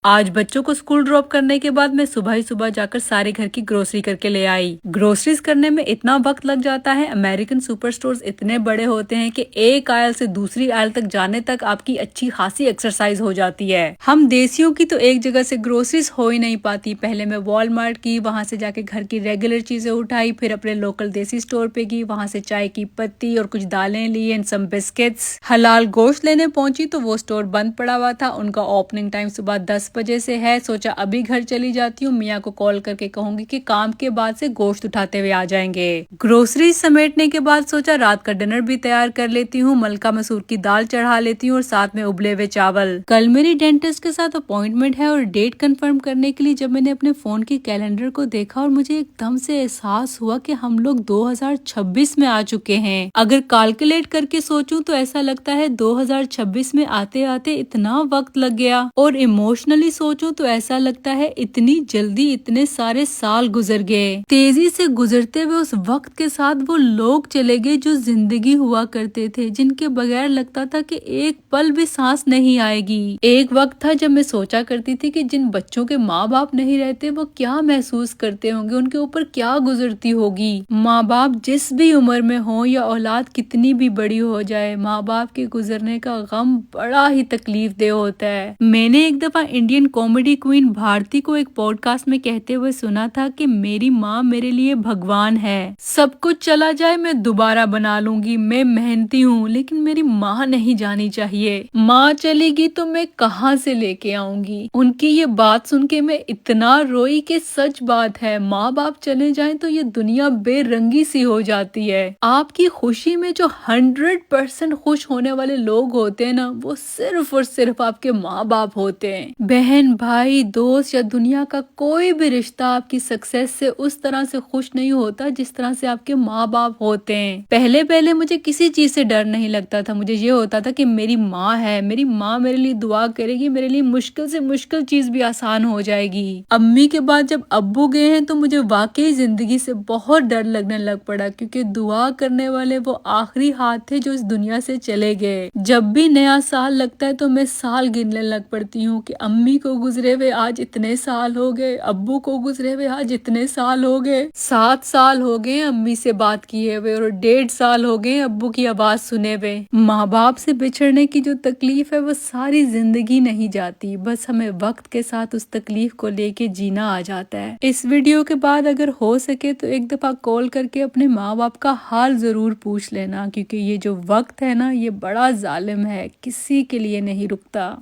आज बच्चों को स्कूल ड्रॉप करने के बाद मैं सुबह ही सुबह जाकर सारे घर की ग्रोसरी करके ले आई। ग्रोसरीज करने में इतना वक्त लग जाता है। अमेरिकन सुपर स्टोर्स इतने बड़े होते हैं कि एक आयल से दूसरी आयल तक जाने तक आपकी अच्छी खासी एक्सरसाइज हो जाती है। हम देसियों की तो एक जगह से ग्रोसरीज हो ही नहीं पाती। पहले मैं वॉलमार्ट की, वहां से जाके घर की रेगुलर चीजें उठाई, फिर अपने लोकल देसी स्टोर पे गई, वहां से चाय की पत्ती और कुछ दालें ली एंड सम बिस्किट्स। हलाल गोश्त लेने पहुंची तो वो स्टोर बंद पड़ा हुआ था। उनका ओपनिंग टाइम सुबह 10 बजे से है। सोचा अभी घर चली जाती हूँ, मियाँ को कॉल करके कहूंगी कि काम के बाद से गोश्त उठाते हुए आ जाएंगे। ग्रोसरी समेटने के बाद सोचा रात का डिनर भी तैयार कर लेती हूँ। मलका मसूर की दाल चढ़ा लेती हूँ और साथ में उबले हुए चावल। कल मेरी डेंटिस्ट के साथ अपॉइंटमेंट है और डेट कंफर्म करने के लिए जब मैंने अपने फोन के कैलेंडर को देखा और मुझे एकदम से एहसास हुआ कि हम लोग 2026 में आ चुके हैं। अगर कैलकुलेट करके सोचूं तो ऐसा लगता है 2026 में आते आते इतना वक्त लग गया, और इमोशनली सोचूं तो ऐसा लगता है इतनी जल्दी इतने सारे साल गुजर गए। तेजी से गुजरते हुए उस वक्त के साथ वो लोग चले गए जो जिंदगी हुआ करते थे, जिनके बगैर लगता था कि एक पल भी सांस नहीं आएगी। एक वक्त था जब मैं सोचा करती थी कि जिन बच्चों के माँ बाप नहीं रहते वो क्या महसूस करते होंगे, उनके ऊपर क्या गुजरती होगी। माँ बाप जिस भी उम्र में हो या औलाद कितनी भी बड़ी हो जाए, माँ बाप के गुजरने का गम बड़ा ही तकलीफ दे होता है। मैंने एक दफा इंडियन कॉमेडी क्वीन भारती को एक पॉडकास्ट में कहते हुए सुना था कि मेरी माँ मेरे लिए भगवान है। सब कुछ चला जाए मैं दोबारा बना लूंगी, मैं मेहनती हूँ, लेकिन मेरी माँ नहीं जानी चाहिए। माँ चलेगी तो मैं कहाँ से लेके आऊंगी। उनकी ये बात सुन के मैं इतना रोई कि सच बात है, माँ बाप चले जाएं तो ये दुनिया बेरंगी सी हो जाती है। आपकी खुशी में जो 100% खुश होने वाले लोग होते हैं ना, वो सिर्फ और सिर्फ आपके माँ बाप होते हैं। बहन, भाई, दोस्त या दुनिया का कोई भी रिश्ता आपकी सक्सेस से उस तरह से खुश नहीं होता जिस तरह से आपके माँ बाप होते हैं। पहले पहले मुझे किसी चीज से डर नहीं लगता था। मुझे ये होता था कि मेरी माँ है, मेरी माँ मेरे लिए दुआ करेगी, मेरे लिए मुश्किल से मुश्किल चीज भी आसान हो जाएगी। अम्मी के बाद जब अब्बू गए हैं तो मुझे वाकई जिंदगी से बहुत डर लगने लग पड़ा, क्योंकि दुआ करने वाले वो आखिरी हाथ थे जो इस दुनिया से चले गए। जब भी नया साल लगता है तो मैं साल गिनने लग पड़ती हूँ कि अम्मी को गुजरे हुए आज इतने साल हो गए, अब्बू को गुजरे हुए आज इतने साल हो गए। 7 साल हो गए अम्मी से बात किए हुए और 1.5 साल हो गए अब्बू की आवाज सुने हुए। माँ बाप से बिछड़ने की जो तकलीफ है वो सारी जिंदगी नहीं जाती, बस हमें वक्त के साथ उस तकलीफ को लेके जीना आ जाता है। इस वीडियो के बाद अगर हो सके तो एक दफा कॉल करके अपने माँ बाप का हाल जरूर पूछ लेना, क्योंकि ये जो वक्त है ना, ये बड़ा जालिम है, किसी के लिए नहीं रुकता।